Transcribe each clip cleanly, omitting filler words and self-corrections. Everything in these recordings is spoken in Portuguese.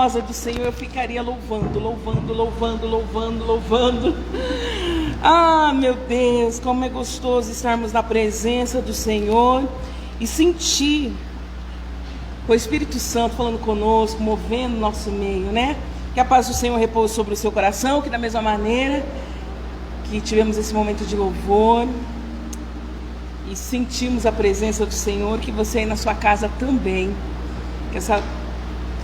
gloriosa do Senhor, eu ficaria louvando. Ah, meu Deus, como é gostoso estarmos na presença do Senhor e sentir o Espírito Santo falando conosco, movendo o nosso meio, né? Que a paz do Senhor repouse sobre o seu coração, que da mesma maneira que tivemos esse momento de louvor e sentimos a presença do Senhor, que você aí na sua casa também, que essa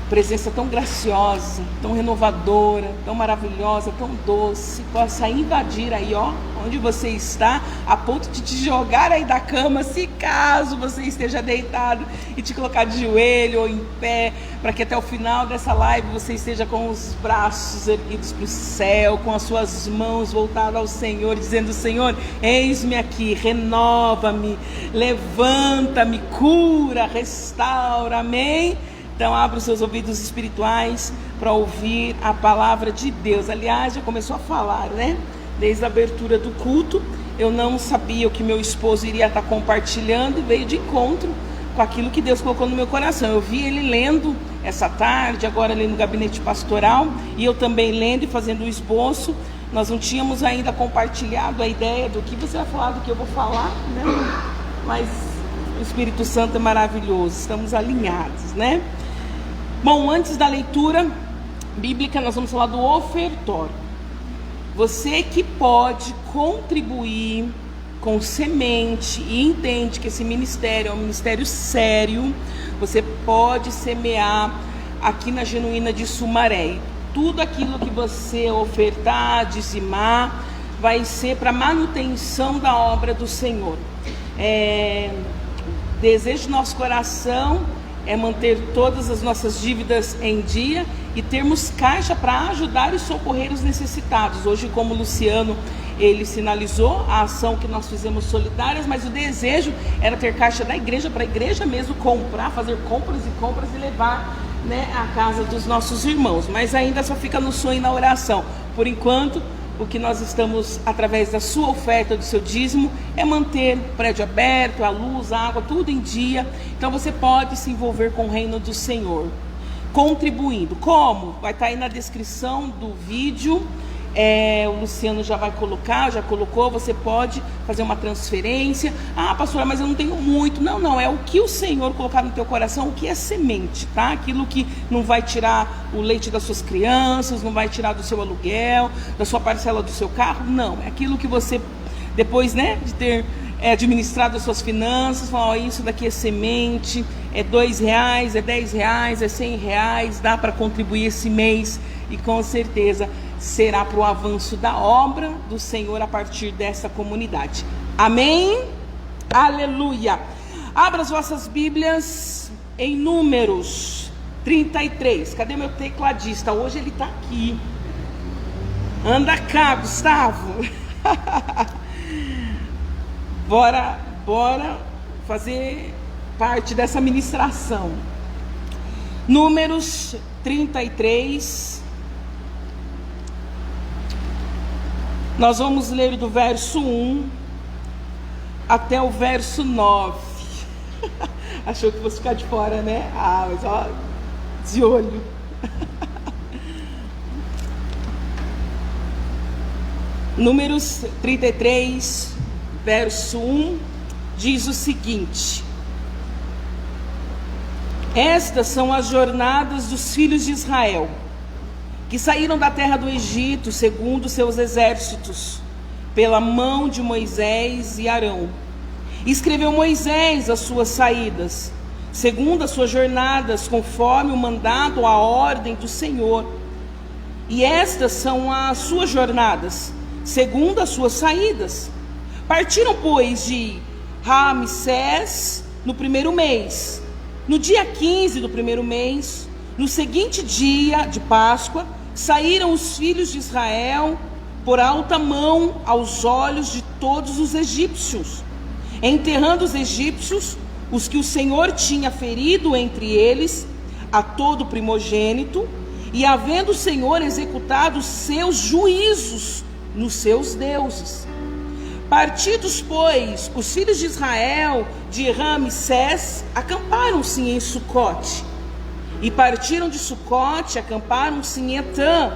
presença tão graciosa, tão renovadora, tão maravilhosa, tão doce, possa invadir aí, ó, onde você está, a ponto de te jogar aí da cama, se caso você esteja deitado, e te colocar de joelho ou em pé, para que até o final dessa live você esteja com os braços erguidos para o céu, com as suas mãos voltadas ao Senhor, dizendo: Senhor, eis-me aqui, renova-me, levanta-me, cura, restaura, amém? Então abra os seus ouvidos espirituais para ouvir a palavra de Deus. Aliás, já começou a falar, né? Desde a abertura do culto, eu não sabia o que meu esposo iria estar compartilhando e veio de encontro com aquilo que Deus colocou no meu coração. Eu vi ele lendo essa tarde, agora ali no gabinete pastoral, e eu também lendo e fazendo o esboço. Nós não tínhamos ainda compartilhado a ideia do que você vai falar, do que eu vou falar, né? Mas o Espírito Santo é maravilhoso, estamos alinhados, né? Bom, antes da leitura bíblica, nós vamos falar do ofertório. Você que pode contribuir com semente e entende que esse ministério é um ministério sério, você pode semear aqui na Genuína de Sumaré. Tudo aquilo que você ofertar, dizimar, vai ser para manutenção da obra do Senhor. Desejo do nosso coração é manter todas as nossas dívidas em dia e termos caixa para ajudar e socorrer os necessitados. Hoje, como o Luciano, ele sinalizou a ação que nós fizemos solidárias, mas o desejo era ter caixa da igreja, para a igreja mesmo comprar, fazer compras e levar, né, à casa dos nossos irmãos. Mas ainda só fica no sonho e na oração. Por enquanto, o que nós estamos, através da sua oferta, do seu dízimo, é manter o prédio aberto, a luz, a água, tudo em dia. Então você pode se envolver com o reino do Senhor, contribuindo. Como? Vai estar aí na descrição do vídeo. O Luciano já vai colocar, já colocou. Você pode fazer uma transferência. Ah, pastora, mas eu não tenho muito. Não, é o que o Senhor colocar no teu coração, o que é semente, tá? Aquilo que não vai tirar o leite das suas crianças, não vai tirar do seu aluguel, da sua parcela do seu carro. Não, é aquilo que você, depois, né, de ter administrado as suas finanças, fala: ó, isso daqui é semente, é R$2, é R$10, é R$100, dá para contribuir esse mês, e com certeza será para o avanço da obra do Senhor a partir dessa comunidade. Amém? Aleluia! Abra as vossas Bíblias em Números 33. Cadê meu tecladista? Hoje ele está aqui. Anda cá, Gustavo. Bora fazer parte dessa ministração. Números 33. Nós vamos ler do verso 1 até o verso 9. Achou que fosse ficar de fora, né? Ah, mas ó, de olho. Números 33, verso 1, diz o seguinte: estas são as jornadas dos filhos de Israel, que saíram da terra do Egito, segundo seus exércitos, pela mão de Moisés e Arão. E escreveu Moisés as suas saídas, segundo as suas jornadas, conforme o mandado, a ordem do Senhor. E estas são as suas jornadas, segundo as suas saídas. Partiram, pois, de Ramsés no primeiro mês. No dia 15 do primeiro mês, no seguinte dia de Páscoa, saíram os filhos de Israel por alta mão aos olhos de todos os egípcios, enterrando os egípcios, os que o Senhor tinha ferido entre eles, a todo primogênito, e havendo o Senhor executado os seus juízos nos seus deuses. Partidos, pois, os filhos de Israel de Ramsés, acamparam-se em Sucote. E partiram de Sucote, acamparam-se em Etã,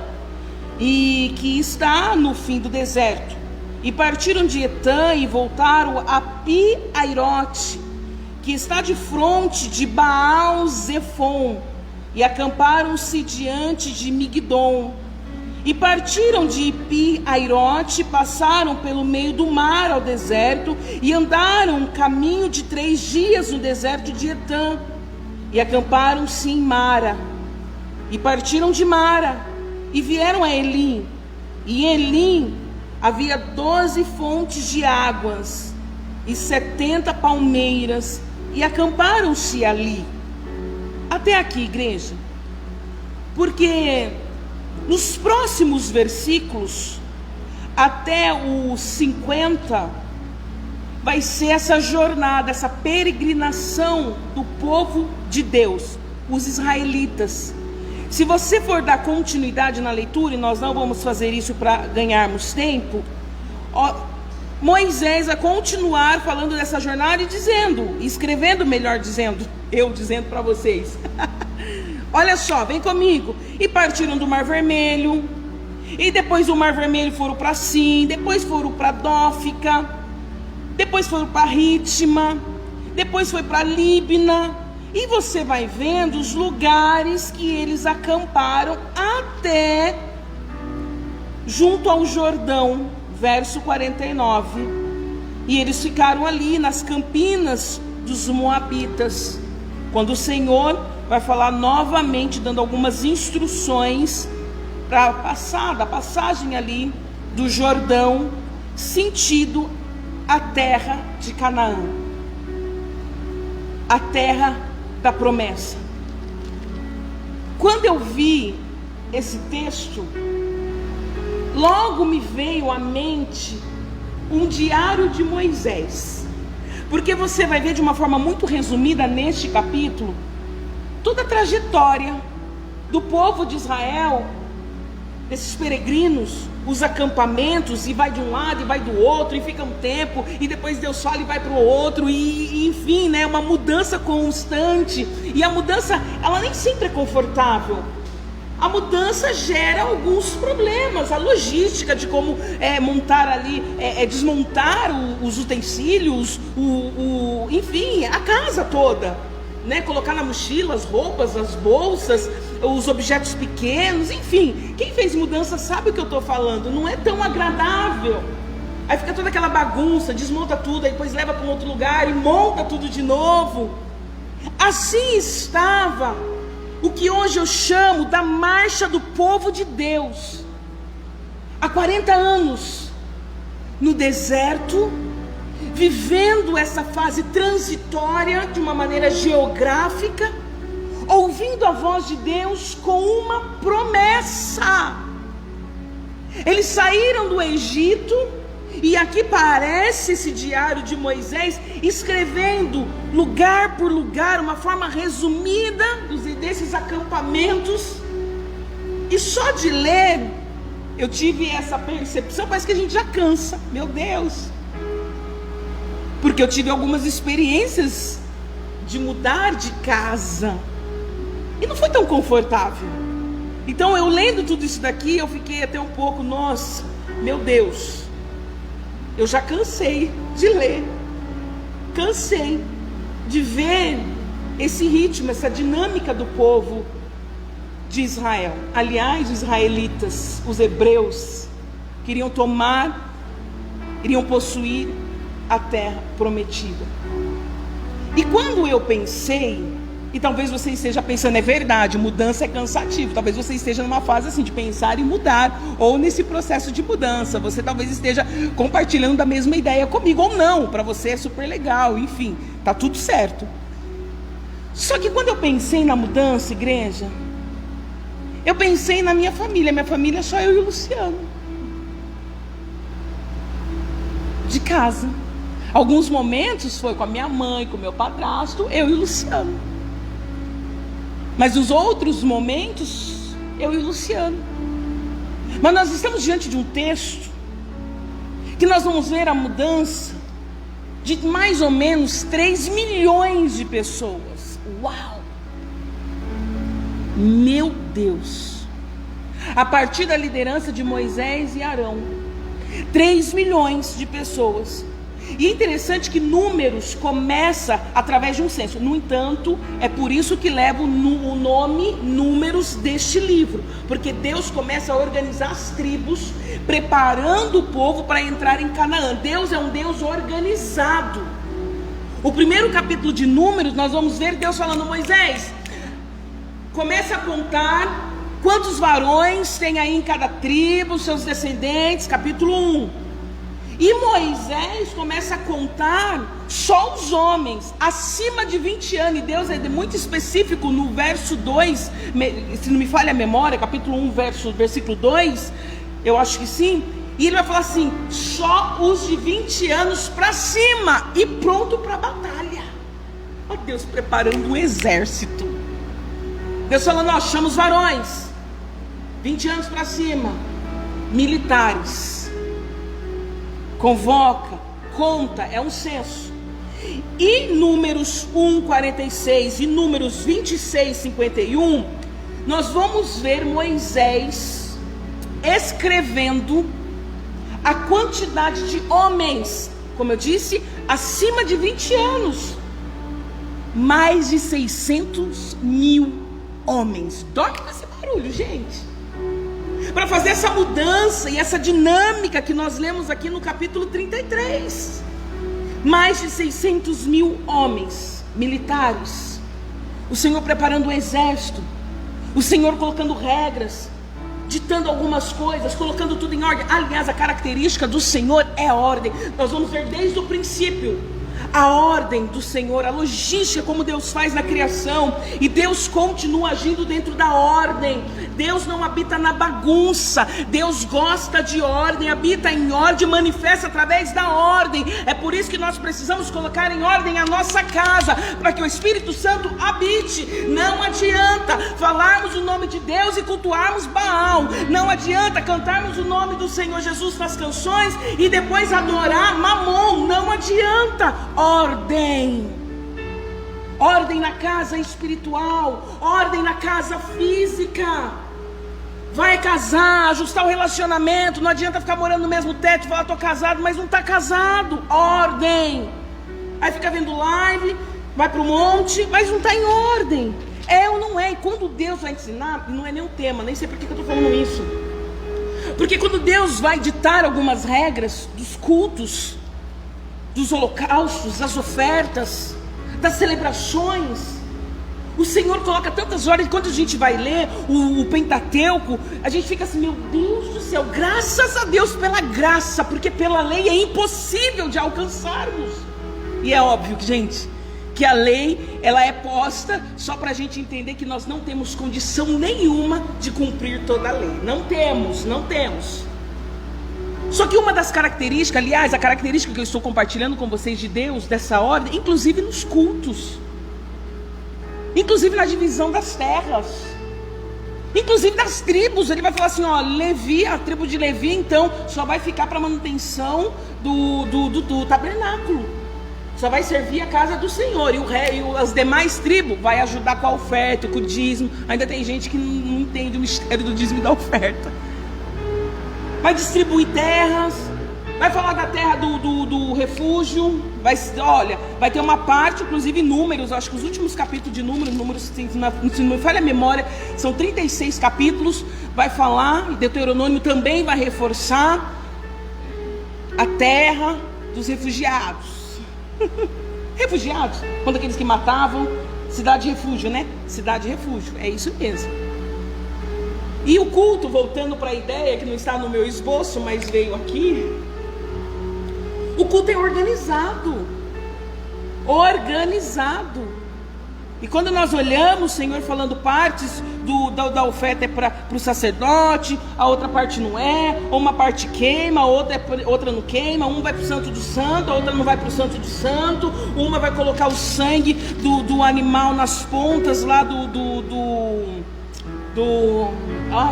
e que está no fim do deserto. E partiram de Etã e voltaram a Pi-Airote, que está de fronte de Baal-Zefon, e acamparam-se diante de Migdom. E partiram de Pi-Airote, passaram pelo meio do mar ao deserto, e andaram um caminho de 3 dias no deserto de Etã, e acamparam-se em Mara. E partiram de Mara, e vieram a Elim. E em Elim havia 12 fontes de águas, e 70 palmeiras, e acamparam-se ali. Até aqui, igreja. Porque nos próximos versículos, até os 50, vai ser essa jornada, essa peregrinação do povo de Deus, os israelitas. Se você for dar continuidade na leitura, e nós não vamos fazer isso para ganharmos tempo, Moisés vai continuar falando dessa jornada e dizendo, escrevendo, melhor dizendo, eu dizendo para vocês. Olha só, vem comigo. E partiram do Mar Vermelho, e depois do Mar Vermelho foram para Sim, depois foram para Dófica, depois foram para Ritma, depois foi para Líbina, e você vai vendo os lugares que eles acamparam até junto ao Jordão, verso 49. E eles ficaram ali nas campinas dos Moabitas, quando o Senhor vai falar novamente, dando algumas instruções para passar, da passagem ali do Jordão, sentido a terra de Canaã, a terra da promessa. Quando eu vi esse texto, logo me veio à mente um diário de Moisés, porque você vai ver de uma forma muito resumida neste capítulo toda a trajetória do povo de Israel, desses peregrinos, os acampamentos, e vai de um lado e vai do outro, e fica um tempo, e depois Deus fala e vai para o outro, e enfim, né, uma mudança constante. E a mudança, ela nem sempre é confortável. A mudança gera alguns problemas, a logística de como montar ali, desmontar os utensílios, enfim, a casa toda, né? Colocar na mochila as roupas, as bolsas, os objetos pequenos, enfim. Quem fez mudança sabe o que eu estou falando, não é tão agradável. Aí fica toda aquela bagunça, desmonta tudo, aí depois leva para um outro lugar e monta tudo de novo. Assim estava o que hoje eu chamo da marcha do povo de Deus, há 40 anos, no deserto, vivendo essa fase transitória de uma maneira geográfica, ouvindo a voz de Deus com uma promessa. Eles saíram do Egito, e aqui parece esse diário de Moisés escrevendo lugar por lugar, uma forma resumida desses acampamentos. E só de ler eu tive essa percepção, parece que a gente já cansa, meu Deus, porque eu tive algumas experiências de mudar de casa e não foi tão confortável. Então eu lendo tudo isso daqui, eu fiquei até um pouco, nossa, meu Deus, eu já cansei de ler, cansei de ver esse ritmo, essa dinâmica do povo de Israel. Aliás, os israelitas, os hebreus, queriam tomar, iriam possuir a terra prometida. E quando eu pensei, e talvez você esteja pensando, é verdade, mudança é cansativo, talvez você esteja numa fase assim de pensar em mudar, ou nesse processo de mudança, você talvez esteja compartilhando da mesma ideia comigo, ou não, para você é super legal, enfim, tá tudo certo. Só que quando eu pensei na mudança, igreja, eu pensei na minha família é só eu e o Luciano, de casa. Alguns momentos foi com a minha mãe, com o meu padrasto, eu e o Luciano. Mas os outros momentos, eu e o Luciano. Mas nós estamos diante de um texto que nós vamos ver a mudança de mais ou menos 3 milhões de pessoas. Uau! Meu Deus! A partir da liderança de Moisés e Arão, 3 milhões de pessoas. E é interessante que Números começa através de um censo. No entanto, é por isso que leva o nome Números deste livro, porque Deus começa a organizar as tribos, preparando o povo para entrar em Canaã. Deus é um Deus organizado. O primeiro capítulo de Números, nós vamos ver Deus falando: Moisés, começa a contar quantos varões tem aí em cada tribo, seus descendentes, capítulo 1. E Moisés começa a contar só os homens acima de 20 anos. E Deus é muito específico no verso 2, se não me falha a memória, capítulo 1, versículo 2, eu acho que sim. E ele vai falar assim: só os de 20 anos para cima e pronto para a batalha. Ó Deus preparando um exército. Deus falando: ó, chama os varões 20 anos para cima, militares. Convoca, conta, é um censo. E Números 1:46 e Números 26:51, nós vamos ver Moisés escrevendo a quantidade de homens, como eu disse, acima de 20 anos. Mais de 600 mil homens. Dorme com esse barulho, gente. Para fazer essa mudança e essa dinâmica que nós lemos aqui no capítulo 33. Mais de 600 mil homens militares. O Senhor preparando o exército. O Senhor colocando regras, ditando algumas coisas, colocando tudo em ordem. Aliás, a característica do Senhor é ordem. Nós vamos ver desde o princípio a ordem do Senhor, a logística, como Deus faz na criação. E Deus continua agindo dentro da ordem. Deus não habita na bagunça. Deus gosta de ordem, habita em ordem, manifesta através da ordem. É por isso que nós precisamos colocar em ordem a nossa casa, para que o Espírito Santo habite. Não adianta falarmos o nome de Deus e cultuarmos Baal. Não adianta cantarmos o nome do Senhor Jesus nas canções e depois adorar Mamon. Não adianta. Ordem. Ordem na casa espiritual, ordem na casa física. Vai casar, ajustar o relacionamento. Não adianta ficar morando no mesmo teto e falar: estou casado, mas não está casado. Ordem. Aí fica vendo live, vai para o monte, mas não está em ordem. É ou não é? E quando Deus vai ensinar, não é nem um tema, nem sei por que eu estou falando isso. Porque quando Deus vai ditar algumas regras dos cultos, dos holocaustos, das ofertas, das celebrações, o Senhor coloca tantas horas. Quando a gente vai ler o Pentateuco, a gente fica assim: meu Deus do céu, graças a Deus pela graça, porque pela lei é impossível de alcançarmos. E é óbvio, gente, que a lei, ela é posta só para a gente entender que nós não temos condição nenhuma de cumprir toda a lei. Não temos. Só que uma das características, aliás, a característica que eu estou compartilhando com vocês de Deus, dessa ordem, inclusive nos cultos, inclusive na divisão das terras, inclusive das tribos. Ele vai falar assim: ó, Levi, a tribo de Levi, então, só vai ficar para manutenção do tabernáculo, só vai servir a casa do Senhor. E as demais tribos vai ajudar com a oferta, com o dízimo. Ainda tem gente que não entende o mistério do dízimo e da oferta. Vai distribuir terras, vai falar da terra do refúgio. Vai ter uma parte, inclusive Números, acho que os últimos capítulos de Números, se não me falha a memória, são 36 capítulos. Vai falar, e Deuteronômio também vai reforçar a terra dos refugiados. Refugiados, quando aqueles que matavam, cidade de refúgio, né? Cidade de refúgio, é isso mesmo. E o culto, voltando para a ideia que não está no meu esboço, mas veio aqui. O culto é organizado. E quando nós olhamos, o Senhor falando partes da oferta é para o sacerdote, a outra parte não é, ou uma parte queima, outra não queima, uma vai para o santo do santo, a outra não vai para o santo do santo, uma vai colocar o sangue do animal nas pontas lá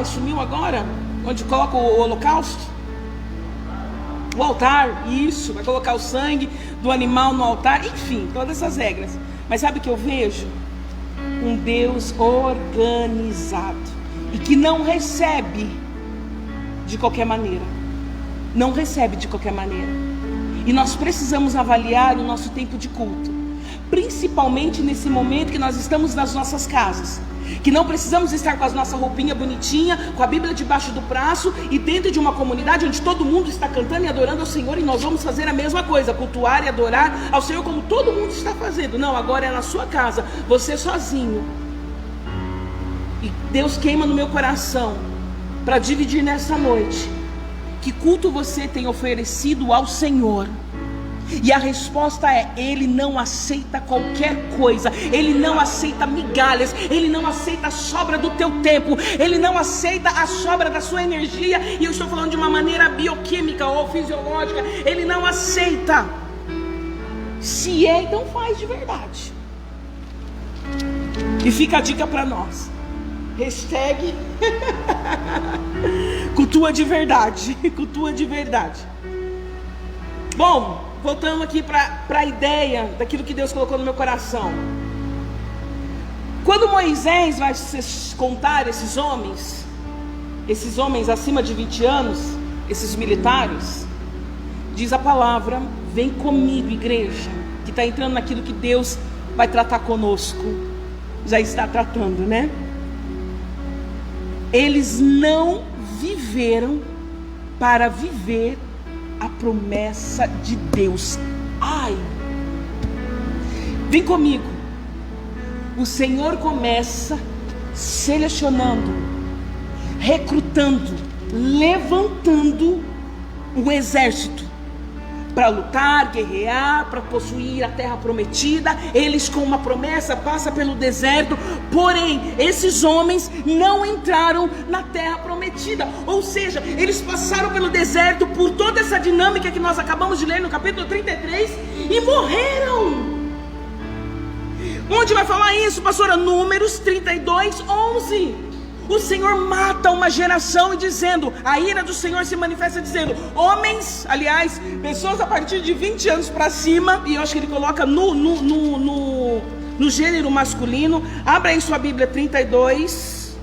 sumiu agora, onde coloca o holocausto, o altar, isso, vai colocar o sangue do animal no altar, enfim, todas essas regras. Mas sabe o que eu vejo? um Deus organizado e que não recebe de qualquer maneira. Não recebe de qualquer maneira. E nós precisamos avaliar o nosso tempo de culto, principalmente nesse momento que nós estamos nas nossas casas, que não precisamos estar com a nossa roupinha bonitinha, com a Bíblia debaixo do braço e dentro de uma comunidade onde todo mundo está cantando e adorando ao Senhor, e nós vamos fazer a mesma coisa, cultuar e adorar ao Senhor como todo mundo está fazendo. Não, agora é na sua casa, você sozinho. E Deus queima no meu coração para dividir nessa noite que culto você tem oferecido ao Senhor. E a resposta é: Ele não aceita qualquer coisa, Ele não aceita migalhas, Ele não aceita a sobra do teu tempo, Ele não aceita a sobra da sua energia. E eu estou falando de uma maneira bioquímica ou fisiológica. Ele não aceita. Se é, então faz de verdade. E fica a dica para nós: hashtag cultua de verdade. Cultua de verdade. Bom, voltando aqui para a ideia daquilo que Deus colocou no meu coração. Quando Moisés vai contar esses homens acima de 20 anos, esses militares, diz a palavra: vem comigo, igreja, que está entrando naquilo que Deus vai tratar conosco, já está tratando, né? Eles não viveram para viver a promessa de Deus. Ai, vem comigo. O Senhor começa selecionando, recrutando, levantando um exército para lutar, guerrear, para possuir a terra prometida. Eles, com uma promessa, passam pelo deserto. Porém, esses homens não entraram na terra prometida. Ou seja, eles passaram pelo deserto, por toda essa dinâmica que nós acabamos de ler no capítulo 33, e morreram. Onde vai falar isso, pastora? Números 32, 11. O Senhor mata uma geração e dizendo, a ira do Senhor se manifesta dizendo, homens, aliás, pessoas a partir de 20 anos para cima, e eu acho que ele coloca no gênero masculino. Abra aí sua Bíblia, 32,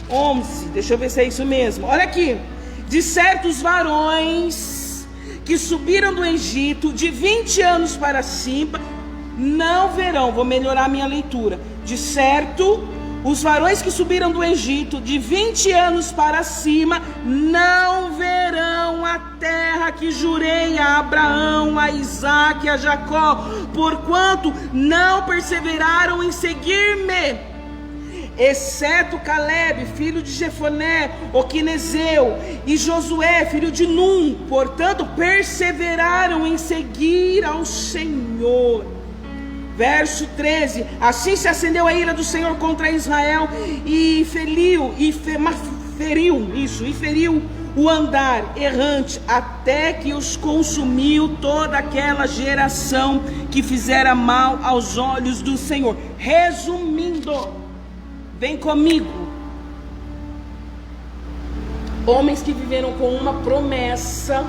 11, deixa eu ver se é isso mesmo. Olha aqui: de certos varões que subiram do Egito de 20 anos para cima, não verão, vou melhorar a minha leitura, de certo, os varões que subiram do Egito de 20 anos para cima não verão a terra que jurei a Abraão, a Isaque e a Jacó, porquanto não perseveraram em seguir-me, exceto Caleb, filho de Jefoné, o quinezeu, e Josué, filho de Num. Portanto, perseveraram em seguir ao Senhor. Verso 13: assim se acendeu a ira do Senhor contra Israel e feriu o andar errante, até que os consumiu toda aquela geração que fizera mal aos olhos do Senhor. Resumindo, vem comigo. Homens que viveram com uma promessa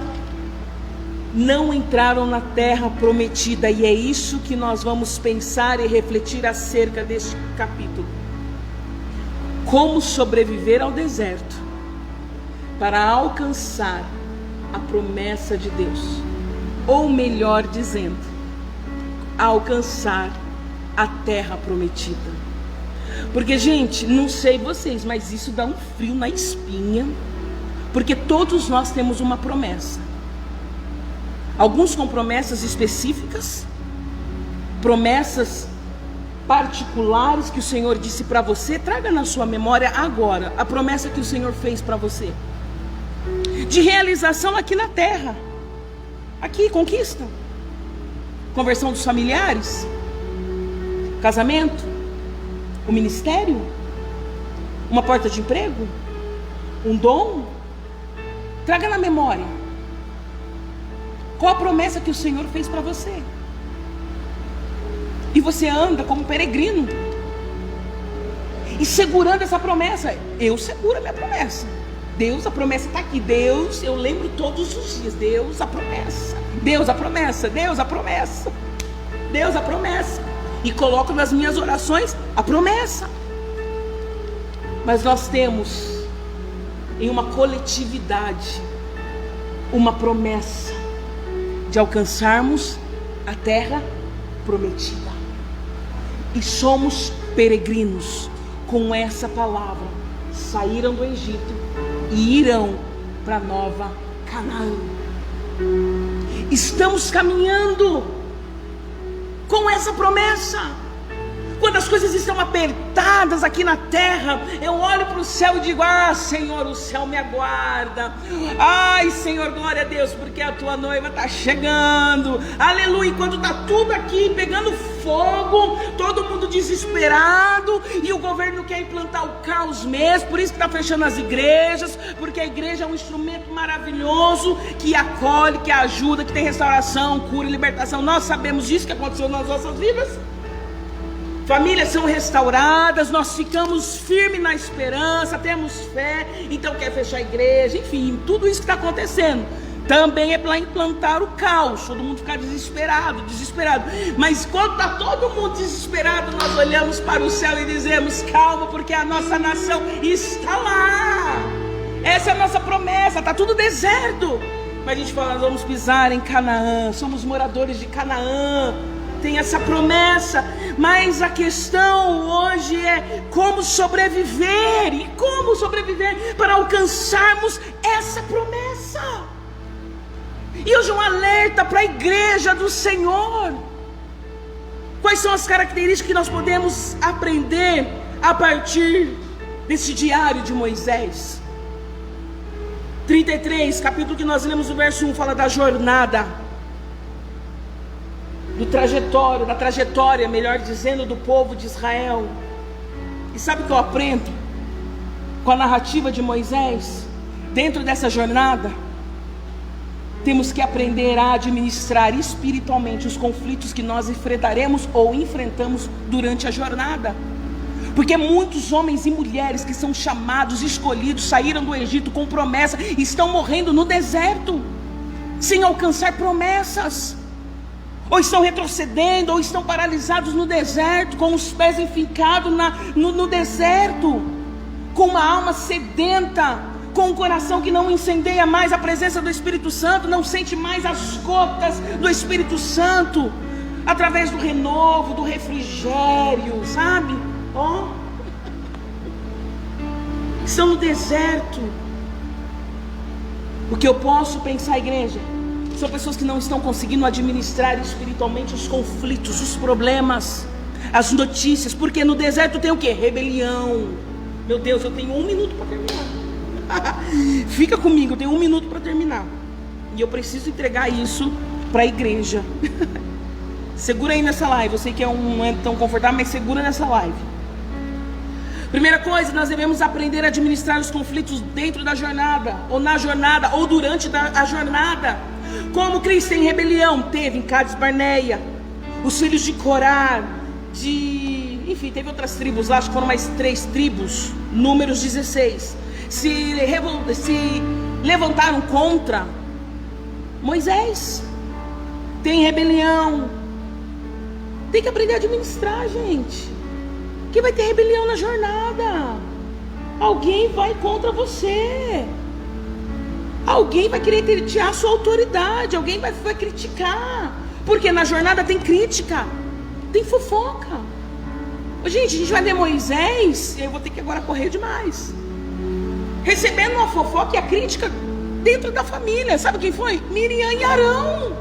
não entraram na terra prometida, e é isso que nós vamos pensar e refletir acerca deste capítulo. Como sobreviver ao deserto para alcançar a promessa de Deus, ou melhor dizendo, alcançar a terra prometida. Porque, gente, não sei vocês, mas isso dá um frio na espinha, porque todos nós temos uma promessa. Alguns com promessas específicas, promessas particulares que o Senhor disse para você. Traga na sua memória agora a promessa que o Senhor fez para você, de realização aqui na terra, aqui, conquista, conversão dos familiares, casamento, o ministério, uma porta de emprego, um dom. Traga na memória qual a promessa que o Senhor fez para você. E você anda como peregrino, e segurando essa promessa. Eu seguro a minha promessa. Deus, a promessa está aqui. Deus, eu lembro todos os dias. Deus, a promessa. Deus, a promessa. Deus, a promessa. Deus, a promessa. e coloco nas minhas orações a promessa. Mas nós temos em uma coletividade uma promessa de alcançarmos a terra prometida. E somos peregrinos. Com essa palavra, saíram do Egito e irão para Nova Canaã. Estamos caminhando com essa promessa. Quando as coisas estão apertadas aqui na terra, eu olho para o céu e digo: ah, Senhor, o céu me aguarda. Ai, Senhor, glória a Deus, porque a tua noiva está chegando. Aleluia. Quando está tudo aqui pegando fogo, todo mundo desesperado, e o governo quer implantar o caos mesmo, por isso que está fechando as igrejas, porque a igreja é um instrumento maravilhoso, que acolhe, que ajuda, que tem restauração, cura e libertação. Nós sabemos disso que aconteceu nas nossas vidas. Famílias são restauradas, nós ficamos firmes na esperança, temos fé, então quer fechar a igreja, enfim, tudo isso que está acontecendo também é para implantar o caos, todo mundo ficar desesperado. Mas quando está todo mundo desesperado, nós olhamos para o céu e dizemos: calma, porque a nossa nação está lá. Essa é a nossa promessa. Está tudo deserto, mas a gente fala: nós vamos pisar em Canaã, somos moradores de Canaã. Tem essa promessa, mas a questão hoje é como sobreviver. E como sobreviver para alcançarmos essa promessa? E hoje um alerta para a igreja do Senhor. Quais são as características que nós podemos aprender a partir desse diário de Moisés? 33, capítulo que nós lemos, o verso 1, fala da jornada, da trajetória, melhor dizendo, do povo de Israel. E sabe o que eu aprendo com a narrativa de Moisés? Dentro dessa jornada, temos que aprender a administrar espiritualmente os conflitos que nós enfrentaremos ou enfrentamos durante a jornada. Porque muitos homens e mulheres que são chamados, escolhidos, saíram do Egito com promessa e estão morrendo no deserto, sem alcançar promessas. Ou estão retrocedendo, ou estão paralisados no deserto, com os pés enfincados no deserto, com uma alma sedenta, com um coração que não incendeia mais a presença do Espírito Santo, não sente mais as gotas do Espírito Santo, através do renovo, do refrigério, sabe? Estão no deserto. O que eu posso pensar, igreja? São pessoas que não estão conseguindo administrar espiritualmente os conflitos, os problemas, as notícias. Porque no deserto tem o quê? Rebelião. Meu Deus, eu tenho 1 minuto para terminar. Fica comigo, eu tenho 1 minuto para terminar. E eu preciso entregar isso para a igreja. Segura aí nessa live. Eu sei que não é tão confortável, mas segura nessa live. Primeira coisa, nós devemos aprender a administrar os conflitos dentro da jornada, ou na jornada, ou durante a jornada. Como Cristo em rebelião teve em Cades Barneia, os filhos de Corá, enfim, teve outras tribos lá, acho que foram mais 3 tribos, Números 16, se levantaram contra Moisés. Tem rebelião, tem que aprender a administrar, gente, que vai ter rebelião na jornada. Alguém vai contra você, alguém vai querer tirar a sua autoridade, alguém vai criticar, porque na jornada tem crítica, tem fofoca. Gente, a gente vai ver Moisés, eu vou ter que agora correr demais, recebendo uma fofoca e a crítica dentro da família. Sabe quem foi? Miriam e Arão.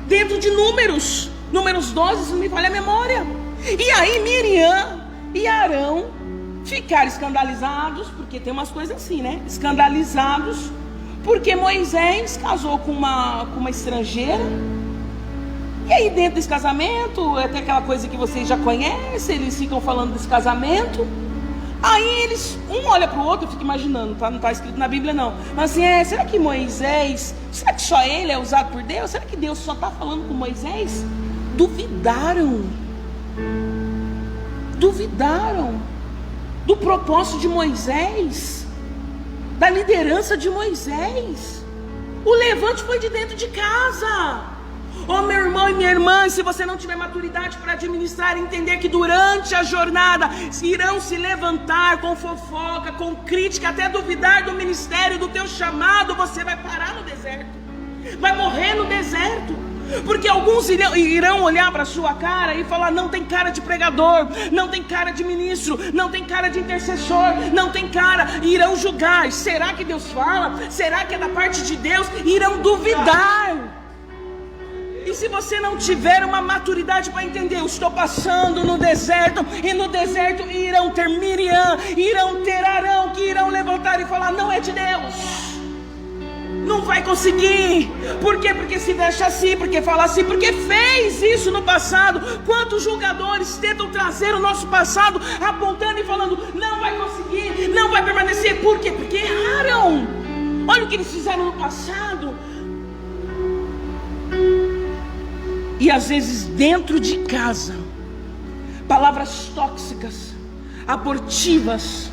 Dentro de Números 12, se não me falha a memória. E aí Miriam e Arão ficaram escandalizados, porque tem umas coisas assim, né? Escandalizados, porque Moisés casou com uma estrangeira. E aí dentro desse casamento, tem aquela coisa que vocês já conhecem, eles ficam falando desse casamento. Aí eles, um olha para o outro, eu fico imaginando, tá? Não está escrito na Bíblia não, mas assim, será que Moisés, será que só ele é usado por Deus? Será que Deus só está falando com Moisés? Duvidaram do propósito de Moisés, da liderança de Moisés. O levante foi de dentro de casa. Oh, meu irmão e minha irmã, se você não tiver maturidade para administrar, entender que durante a jornada irão se levantar com fofoca, com crítica, até duvidar do ministério, do teu chamado, você vai parar no deserto, vai morrer no deserto. Porque alguns irão olhar para a sua cara e falar: não tem cara de pregador, não tem cara de ministro, não tem cara de intercessor, não tem cara. Irão julgar: será que Deus fala? Será que é da parte de Deus? Irão duvidar. E se você não tiver uma maturidade para entender: eu estou passando no deserto, e no deserto irão ter Miriam, irão ter Arão, que irão levantar e falar: não é de Deus. Não vai conseguir. Por quê? Porque se deixa assim, porque fala assim, porque fez isso no passado. Quantos julgadores tentam trazer o nosso passado, apontando e falando: não vai conseguir, não vai permanecer. Por quê? Porque erraram. Olha o que eles fizeram no passado. E às vezes dentro de casa, palavras tóxicas, abortivas,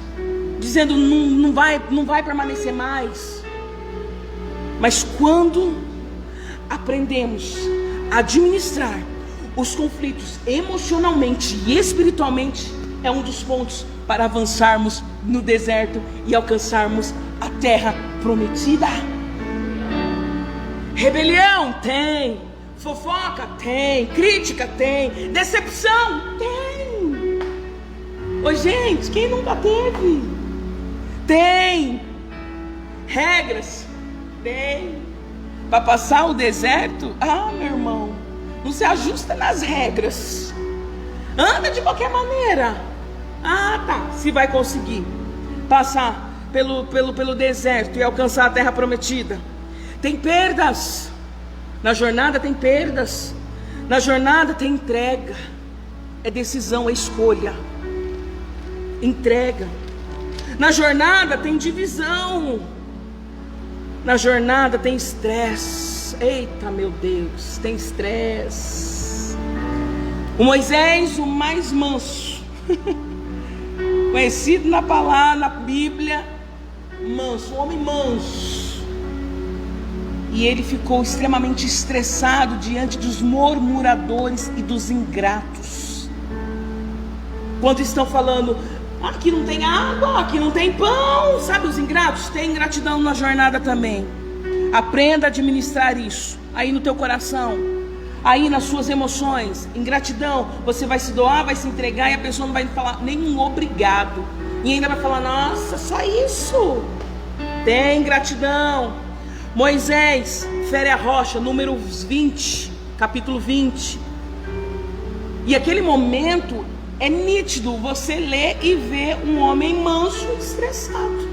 dizendo: não vai permanecer mais. Mas quando aprendemos a administrar os conflitos emocionalmente e espiritualmente, é um dos pontos para avançarmos no deserto e alcançarmos a terra prometida. Rebelião tem, fofoca tem, crítica tem, decepção tem. Ô gente, quem nunca teve? Tem. Regras tem. Para passar o deserto, meu irmão, não se ajusta nas regras, anda de qualquer maneira. Tá, se vai conseguir passar pelo deserto e alcançar a terra prometida, tem perdas. Na jornada tem perdas. Na jornada tem entrega. É decisão, é escolha. Entrega. Na jornada tem divisão. Na jornada tem estresse. Eita, meu Deus, tem estresse. O Moisés, o mais manso, conhecido na palavra, na Bíblia, manso, um homem manso. E ele ficou extremamente estressado diante dos murmuradores e dos ingratos. Quando estão falando: aqui não tem água, aqui não tem pão. Sabe os ingratos? Tem ingratidão na jornada também. Aprenda a administrar isso aí no teu coração, aí nas suas emoções. Ingratidão, você vai se doar, vai se entregar, e a pessoa não vai falar nenhum obrigado, e ainda vai falar: nossa, só isso. Tem ingratidão. Moisés fere a rocha, Números 20, capítulo 20. E aquele momento é nítido, você lê e vê um homem manso, estressado.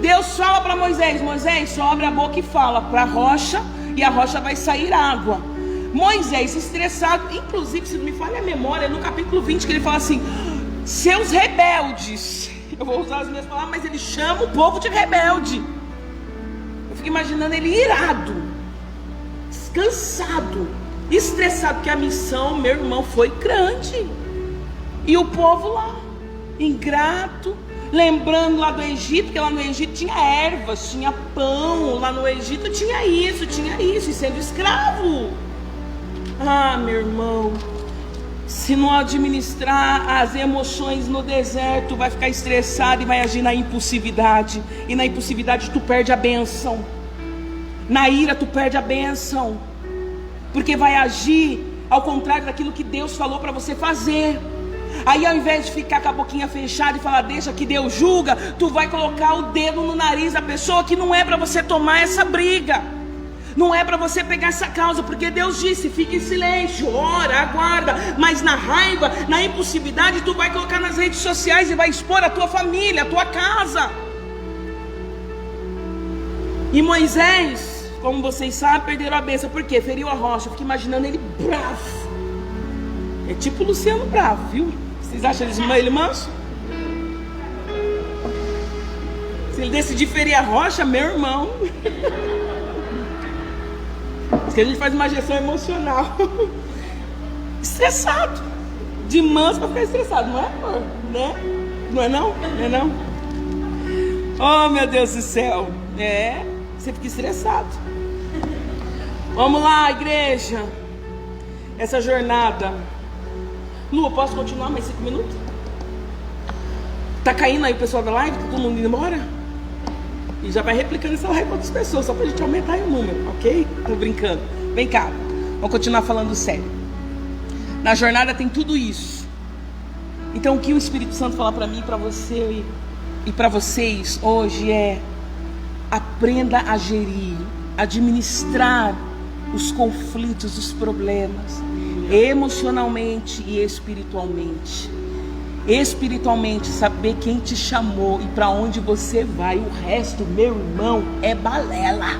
Deus fala para Moisés: Moisés, só abre a boca e fala para a rocha, e a rocha vai sair água. Moisés estressado, inclusive, se não me falha a memória, no capítulo 20, que ele fala assim: seus rebeldes. Eu vou usar as minhas palavras, mas ele chama o povo de rebelde. Eu fico imaginando ele irado, cansado, estressado, porque a missão, meu irmão, foi grande. E o povo lá, ingrato, lembrando lá do Egito, que lá no Egito tinha ervas, tinha pão, lá no Egito tinha isso, e sendo escravo. Meu irmão, se não administrar as emoções no deserto, vai ficar estressado e vai agir na impulsividade. E na impulsividade tu perde a bênção. Na ira tu perde a bênção, porque vai agir ao contrário daquilo que Deus falou para você fazer. Aí ao invés de ficar com a boquinha fechada e falar: deixa que Deus julga, tu vai colocar o dedo no nariz da pessoa, que não é para você tomar essa briga, não é para você pegar essa causa, porque Deus disse: fica em silêncio, ora, aguarda. Mas na raiva, na impulsividade, tu vai colocar nas redes sociais e vai expor a tua família, a tua casa. E Moisés, como vocês sabem, perderam a bênção. Por quê? Feriu a rocha. Eu fico imaginando ele bravo. É tipo o Luciano bravo, viu? Vocês acham ele manso? Se ele decidir ferir a rocha, meu irmão, que a gente faz uma gestão emocional. Estressado. De manso para ficar estressado, não é, amor? Né? Não é não? Não é não? Oh, meu Deus do céu. Você fica estressado. Vamos lá, igreja. essa jornada. Lu, eu posso continuar mais 5 minutos? Tá caindo aí o pessoal da live? Tá todo mundo indo embora? E já vai replicando essa live para outras pessoas, só pra gente aumentar aí o número, ok? Tô brincando. Vem cá, vamos continuar falando sério. Na jornada tem tudo isso. Então o que o Espírito Santo fala para mim, para você e para vocês hoje é: aprenda a gerir, administrar os conflitos, os problemas, emocionalmente e espiritualmente. Espiritualmente, saber quem te chamou e para onde você vai. O resto, meu irmão, é balela.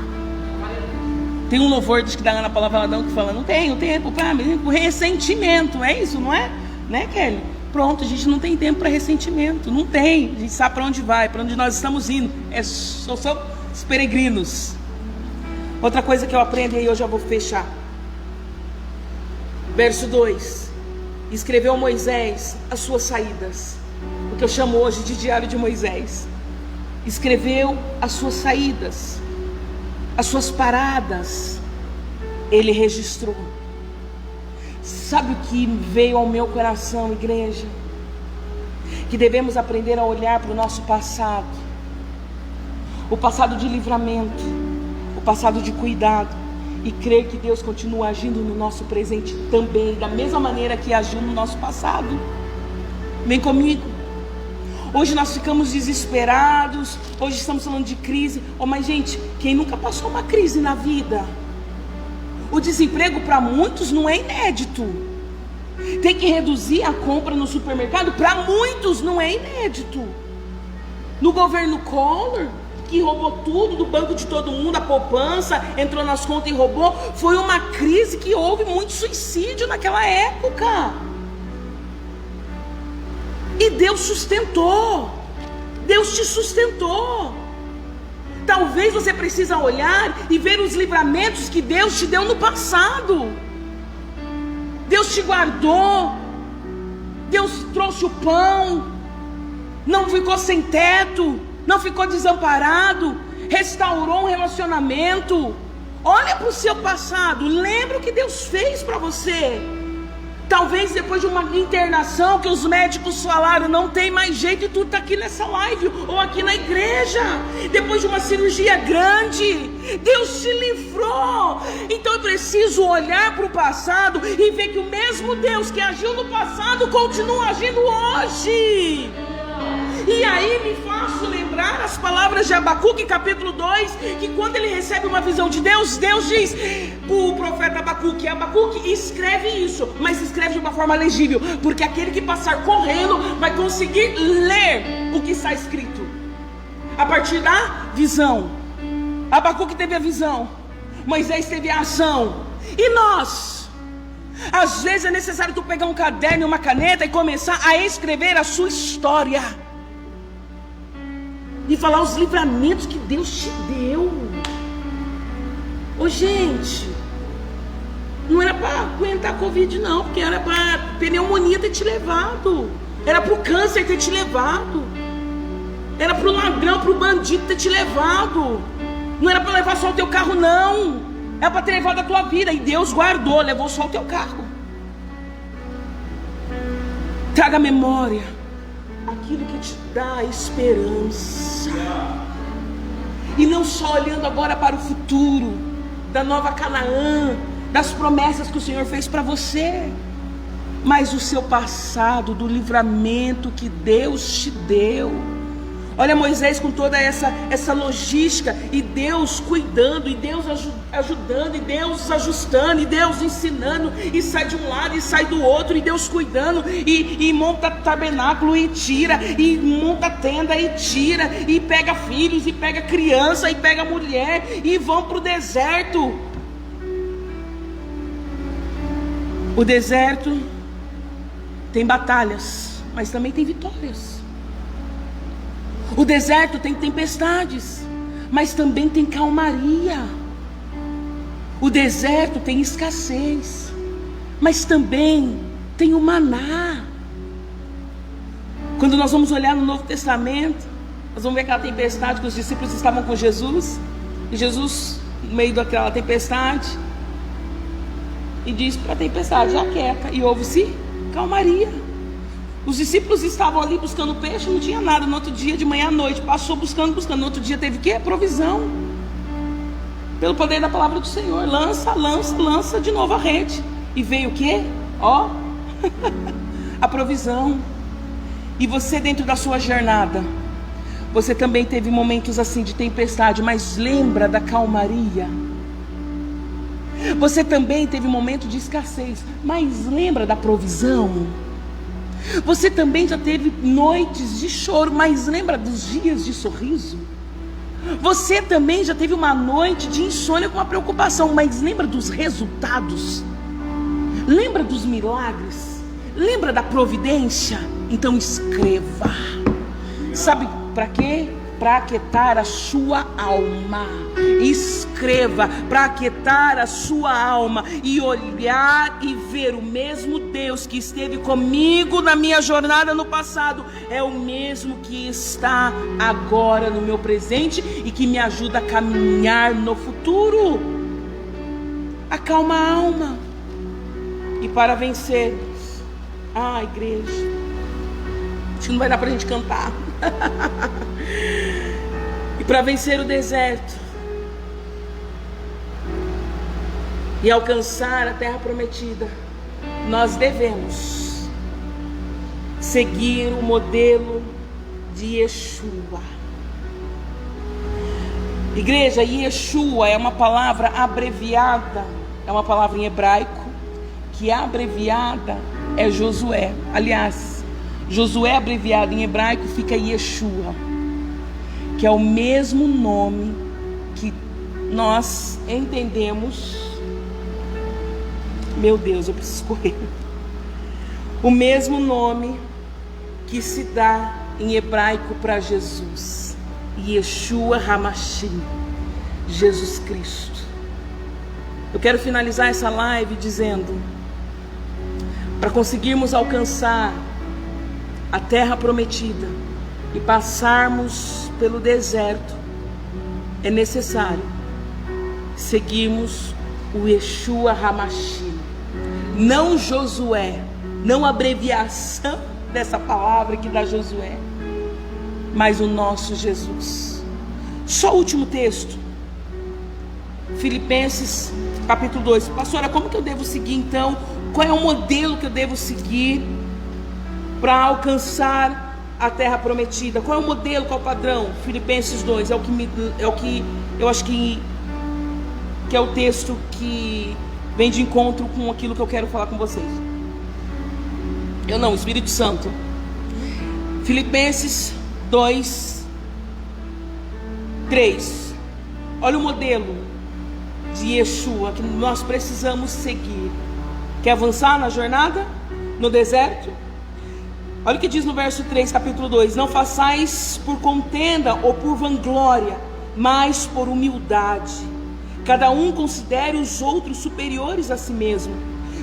Tem um louvor que da Ana Paula Valadão que fala: não tenho tempo para ressentimento. É isso, não é? Né, Kelly? Pronto, a gente não tem tempo para ressentimento. Não tem. A gente sabe para onde vai, para onde nós estamos indo. São os peregrinos. Outra coisa que eu aprendo, e aí eu já vou fechar. Verso 2. Escreveu Moisés as suas saídas, o que eu chamo hoje de diário de Moisés. Escreveu as suas saídas, as suas paradas, ele registrou. Sabe o que veio ao meu coração, igreja? Que devemos aprender a olhar para o nosso passado, o passado de livramento, o passado de cuidado, e crer que Deus continua agindo no nosso presente também, da mesma maneira que agiu no nosso passado. Vem comigo. Hoje nós ficamos desesperados, hoje estamos falando de crise. Mas gente, quem nunca passou uma crise na vida? O desemprego para muitos não é inédito. Tem que reduzir a compra no supermercado, para muitos não é inédito. No governo Collor, que roubou tudo do banco de todo mundo, a poupança, entrou nas contas e roubou, foi uma crise que houve muito suicídio naquela época. E Deus sustentou. Deus te sustentou. Talvez você precisa olhar e ver os livramentos que Deus te deu no passado. Deus te guardou. Deus trouxe o pão. Não ficou sem teto. Não ficou desamparado, restaurou um relacionamento. Olha para o seu passado, lembra o que Deus fez para você. Talvez depois de uma internação que os médicos falaram, não tem mais jeito, e tu está aqui nessa live ou aqui na igreja. Depois de uma cirurgia grande, Deus te livrou. Então eu preciso olhar para o passado e ver que o mesmo Deus que agiu no passado continua agindo hoje. E aí me faço lembrar as palavras de Abacuque, capítulo 2, que quando ele recebe uma visão de Deus, Deus diz o profeta Abacuque: Abacuque, escreve isso, mas escreve de uma forma legível, porque aquele que passar correndo vai conseguir ler o que está escrito. A partir da visão, Abacuque teve a visão, Moisés teve a ação. E nós? Às vezes é necessário tu pegar um caderno e uma caneta e começar a escrever a sua história. E falar os livramentos que Deus te deu. Ô gente, não era para aguentar a Covid não, porque era para pneumonia ter te levado, era para o câncer ter te levado, era para o ladrão, para o bandido ter te levado. Não era para levar só o teu carro não, era para ter levado a tua vida. E Deus guardou, levou só o teu carro. Traga a memória aquilo que te dá esperança. E não só olhando agora para o futuro, da nova Canaã, das promessas que o Senhor fez para você, mas o seu passado, do livramento que Deus te deu. Olha Moisés com toda essa logística, e Deus cuidando, e Deus ajudando, e Deus ajustando, e Deus ensinando, e sai de um lado e sai do outro, e Deus cuidando, e monta tabernáculo e tira, e monta tenda e tira, e pega filhos, e pega criança, e pega mulher, e vão para o deserto. O deserto tem batalhas, mas também tem vitórias. O deserto tem tempestades, mas também tem calmaria. O deserto tem escassez, mas também tem o maná. Quando nós vamos olhar no Novo Testamento, nós vamos ver aquela tempestade que os discípulos estavam com Jesus, e Jesus, no meio daquela tempestade, e diz para a tempestade: aquieta, e houve-se calmaria. Os discípulos estavam ali buscando peixe, não tinha nada. No outro dia, de manhã à noite, passou buscando. No outro dia teve o quê? Provisão. Pelo poder da palavra do Senhor. Lança de novo a rede. E veio o quê? Ó, a provisão. E você, dentro da sua jornada, você também teve momentos assim de tempestade, mas lembra da calmaria. Você também teve momento de escassez, mas lembra da provisão. Você também já teve noites de choro, mas lembra dos dias de sorriso. Você também já teve uma noite de insônia com uma preocupação, mas lembra dos resultados. Lembra dos milagres. Lembra da providência. Então escreva. Sabe para quê? Para aquietar a sua alma. Escreva para aquietar a sua alma e olhar e ver o mesmo Deus que esteve comigo na minha jornada no passado é o mesmo que está agora no meu presente e que me ajuda a caminhar no futuro. Acalma a alma. E para vencer, igreja, acho que não vai dar para a gente cantar. E para vencer o deserto e alcançar a terra prometida, nós devemos seguir o modelo de Yeshua. Igreja, Yeshua é uma palavra abreviada, é uma palavra em hebraico, que abreviada é Josué. Aliás, Josué abreviado em hebraico fica Yeshua, que é o mesmo nome que nós entendemos. Meu Deus, eu preciso correr. O mesmo nome que se dá em hebraico para Jesus, Yeshua HaMashiach, Jesus Cristo. Eu quero finalizar essa live dizendo: para conseguirmos alcançar a terra prometida e passarmos pelo deserto, é necessário seguirmos o Yeshua HaMashiach, não Josué, não a abreviação dessa palavra que dá Josué, mas o nosso Jesus. Só o último texto, Filipenses capítulo 2. Pastora, como que eu devo seguir então? Qual é o modelo que eu devo seguir para alcançar a terra prometida? Qual é o modelo, qual é o padrão? Filipenses 2 é o que eu acho que é o texto que vem de encontro com aquilo que eu quero falar com vocês. O Espírito Santo. Filipenses 2, 3. Olha o modelo de Yeshua que nós precisamos seguir. Quer avançar na jornada? No deserto? Olha o que diz no verso 3, capítulo 2: não façais por contenda ou por vanglória, mas por humildade. Cada um considere os outros superiores a si mesmo.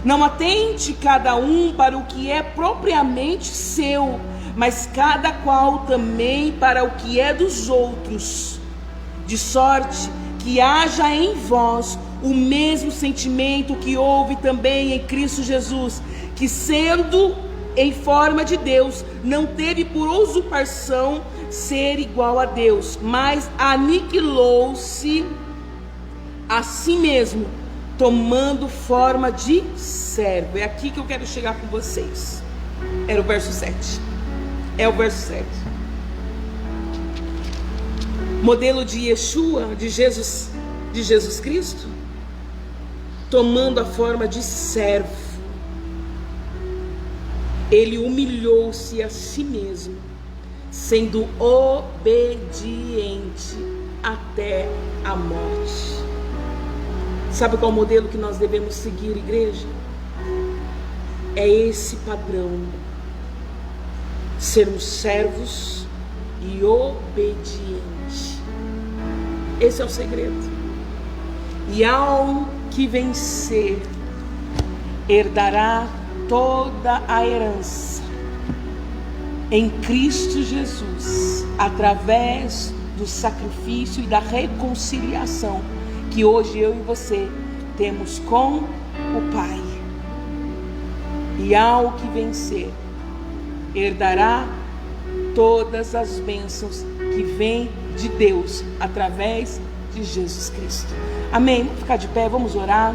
Não atente cada um para o que é propriamente seu, mas cada qual também para o que é dos outros. De sorte que haja em vós o mesmo sentimento que houve também em Cristo Jesus, que sendo em forma de Deus, não teve por usurpação ser igual a Deus, mas aniquilou-se a si mesmo, tomando forma de servo. É aqui que eu quero chegar com vocês. Era o verso 7. É o verso 7. Modelo de Yeshua, de Jesus Cristo, tomando a forma de servo. Ele humilhou-se a si mesmo, sendo obediente até a morte. Sabe qual é o modelo que nós devemos seguir, igreja? É esse padrão: sermos servos e obedientes. Esse é o segredo. E ao que vencer, herdará toda a herança em Cristo Jesus, através do sacrifício e da reconciliação que hoje eu e você temos com o Pai. E ao que vencer, herdará todas as bênçãos que vêm de Deus através de Jesus Cristo. Amém? Vamos ficar de pé, vamos orar.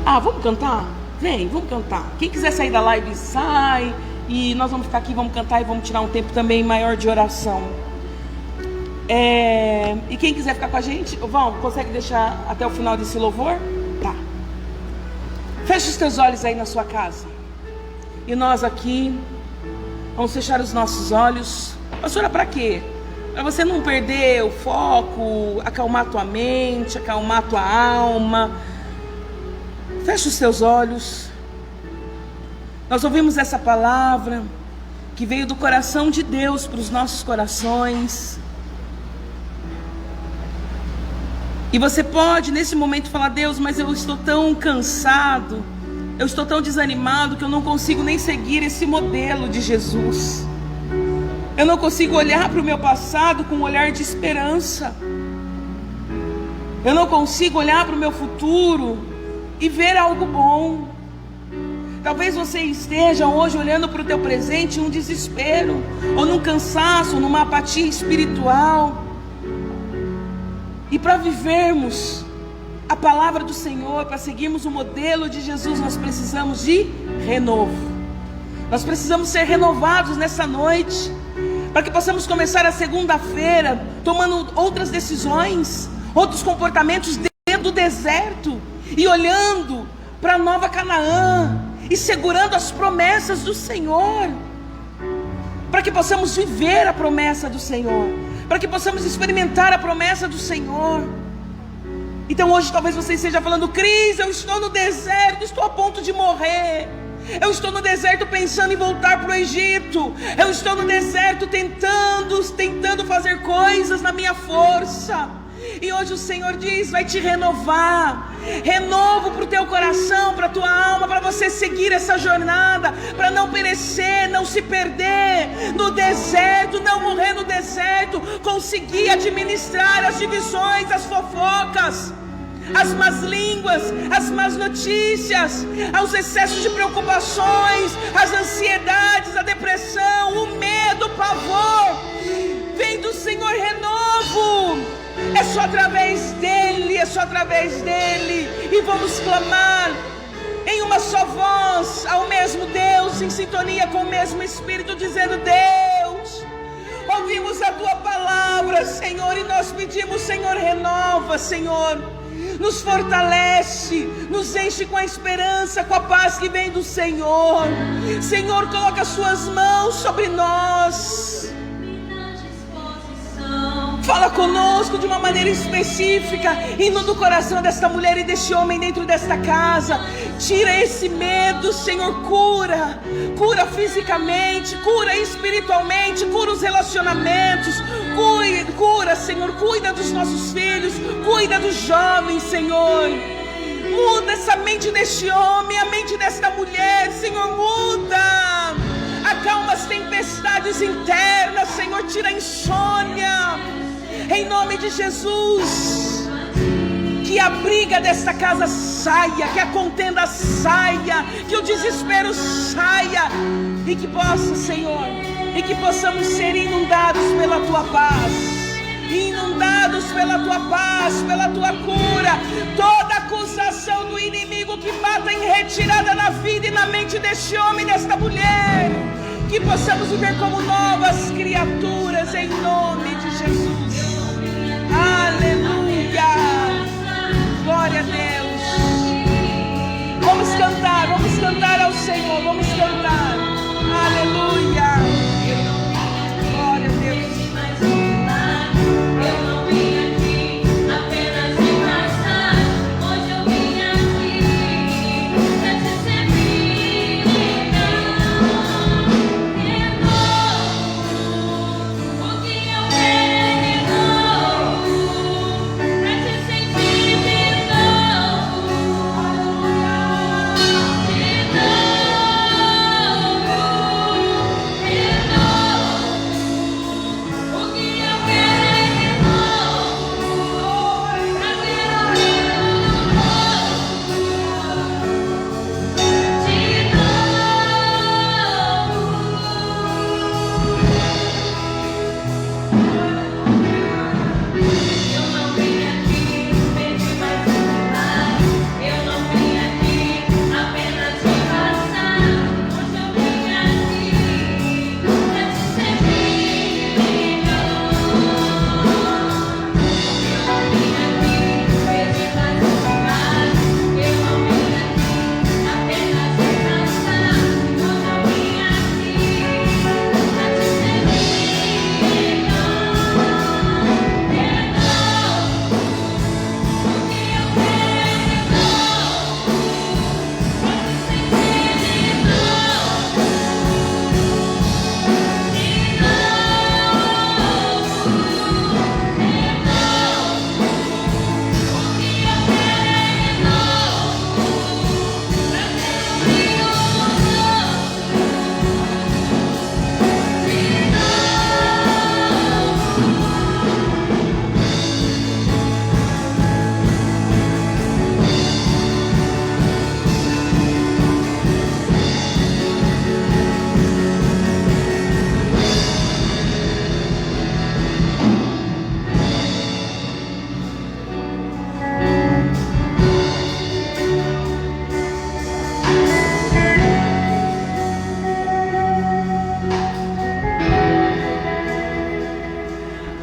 Vamos cantar? Vem, vamos cantar. Quem quiser sair da live, sai. E nós vamos ficar aqui, vamos cantar e vamos tirar um tempo também maior de oração. E quem quiser ficar com a gente, consegue deixar até o final desse louvor? Tá. Feche os teus olhos aí na sua casa. E nós aqui vamos fechar os nossos olhos. Pastora, para quê? Para você não perder o foco, acalmar tua mente, acalmar tua alma. Feche os teus olhos. Nós ouvimos essa palavra que veio do coração de Deus para os nossos corações. E você pode nesse momento falar: Deus, mas eu estou tão cansado, eu estou tão desanimado que eu não consigo nem seguir esse modelo de Jesus. Eu não consigo olhar para o meu passado com um olhar de esperança. Eu não consigo olhar para o meu futuro e ver algo bom. Talvez você esteja hoje olhando para o teu presente em um desespero, ou num cansaço, ou numa apatia espiritual. E para vivermos a palavra do Senhor, para seguirmos o modelo de Jesus, nós precisamos de renovo. Nós precisamos ser renovados nessa noite, para que possamos começar a segunda-feira tomando outras decisões, outros comportamentos dentro do deserto, e olhando para a nova Canaã, e segurando as promessas do Senhor, para que possamos viver a promessa do Senhor, para que possamos experimentar a promessa do Senhor. Então hoje talvez você esteja falando: Cris, eu estou no deserto, estou a ponto de morrer. Eu estou no deserto pensando em voltar para o Egito. Eu estou no deserto tentando fazer coisas na minha força. E hoje o Senhor diz: vai te renovar. Renovo para o teu coração, para a tua alma, para você seguir essa jornada, para não perecer, não se perder no deserto, não morrer no deserto, conseguir administrar as divisões, as fofocas, as más línguas, as más notícias, os excessos de preocupações, as ansiedades, a depressão, o medo, o pavor. Vem do Senhor renovo. É só através dele, é só através dele. E vamos clamar em uma só voz ao mesmo Deus, em sintonia com o mesmo Espírito, dizendo: Deus, ouvimos a tua palavra, Senhor, e nós pedimos: Senhor, renova, Senhor, nos fortalece, nos enche com a esperança, com a paz que vem do Senhor. Senhor, coloca as suas mãos sobre nós. Fala conosco de uma maneira específica, indo do coração desta mulher e deste homem dentro desta casa. Tira esse medo, Senhor, cura fisicamente, cura espiritualmente, cura os relacionamentos, cura, Senhor, cuida dos nossos filhos, cuida dos jovens, Senhor. Muda essa mente deste homem, a mente desta mulher, Senhor, muda. Acalma as tempestades internas, Senhor, tira a insônia. Em nome de Jesus, que a briga desta casa saia, que a contenda saia, que o desespero saia, e que possa, Senhor, e que possamos ser inundados pela tua paz, inundados pela tua paz, pela tua cura. Toda acusação do inimigo que bata em retirada na vida e na mente deste homem e desta mulher, que possamos viver como novas criaturas em nome de Jesus. Aleluia, glória a Deus. Vamos cantar ao Senhor, vamos cantar. Aleluia, glória a Deus. Eu não vim aqui apenas me passar, hoje eu vim aqui pra te servir. Renovo,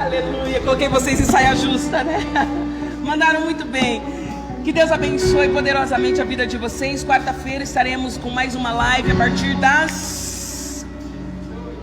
Aleluia, coloquei vocês em saia justa, né? Mandaram muito bem. Que Deus abençoe poderosamente a vida de vocês. Quarta-feira estaremos com mais uma live a partir das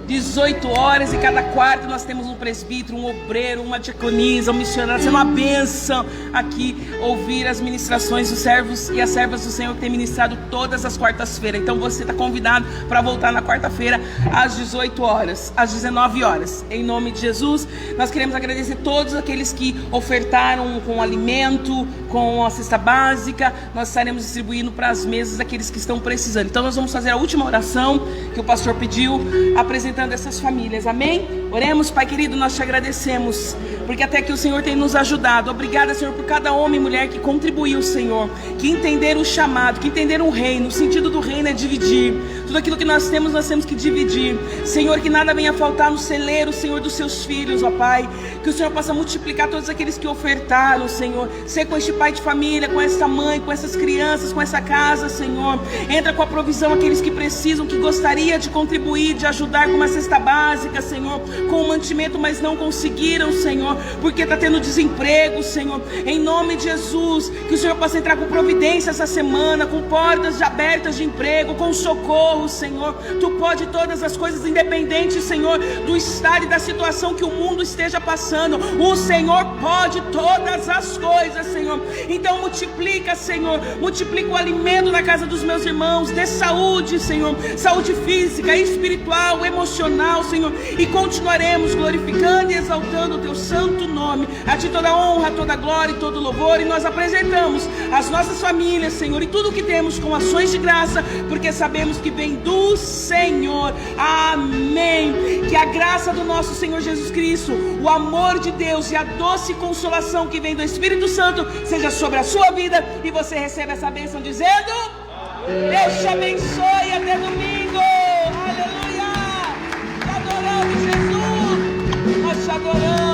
18 horas, e cada quarto nós temos um presbítero, um obreiro, uma diaconisa, um missionário. Sendo uma bênção aqui ouvir as ministrações dos servos e as servas do Senhor que tem ministrado todas as quartas-feiras. Então você está convidado para voltar na quarta-feira às 18 horas, às 19 horas. Em nome de Jesus, nós queremos agradecer todos aqueles que ofertaram com alimento, com a cesta básica. Nós estaremos distribuindo para as mesas aqueles que estão precisando. Então nós vamos fazer a última oração que o pastor pediu, apresentando essas famílias, amém? Oremos. Pai querido, nós te agradecemos, porque até que o Senhor tem nos ajudado. Obrigada, Senhor, por cada homem e mulher que contribuiu, Senhor, que entenderam o chamado, que entenderam o reino. O sentido do reino é dividir. Tudo aquilo que nós temos que dividir. Senhor, que nada venha faltar no celeiro, Senhor, dos seus filhos, ó Pai. Que o Senhor possa multiplicar todos aqueles que ofertaram, Senhor. Ser com este pai de família, com essa mãe, com essas crianças, com essa casa, Senhor. Entra com a provisão aqueles que precisam, que gostaria de contribuir, de ajudar com uma cesta básica, Senhor, com o mantimento, mas não conseguiram, Senhor, porque está tendo desemprego, Senhor. Em nome de Jesus, que o Senhor possa entrar com providência essa semana, com portas abertas de emprego, com socorro, Senhor. Tu pode todas as coisas, independente, Senhor, do estado e da situação que o mundo esteja passando. O Senhor pode todas as coisas, Senhor. Então multiplica, Senhor, multiplica o alimento na casa dos meus irmãos. Dê saúde, Senhor, saúde física, espiritual, emocional, Senhor, e continuaremos glorificando e exaltando o teu santo nome. A ti toda honra, toda glória e todo louvor. E nós apresentamos as nossas famílias, Senhor, e tudo o que temos com ações de graça, porque sabemos que vem do Senhor. Amém. Que a graça do nosso Senhor Jesus Cristo, o amor de Deus e a doce consolação que vem do Espírito Santo seja sobre a sua vida, e você receba essa bênção dizendo: Deus te abençoe. Até domingo. Aleluia. Te adoramos, Jesus. Nós te adoramos.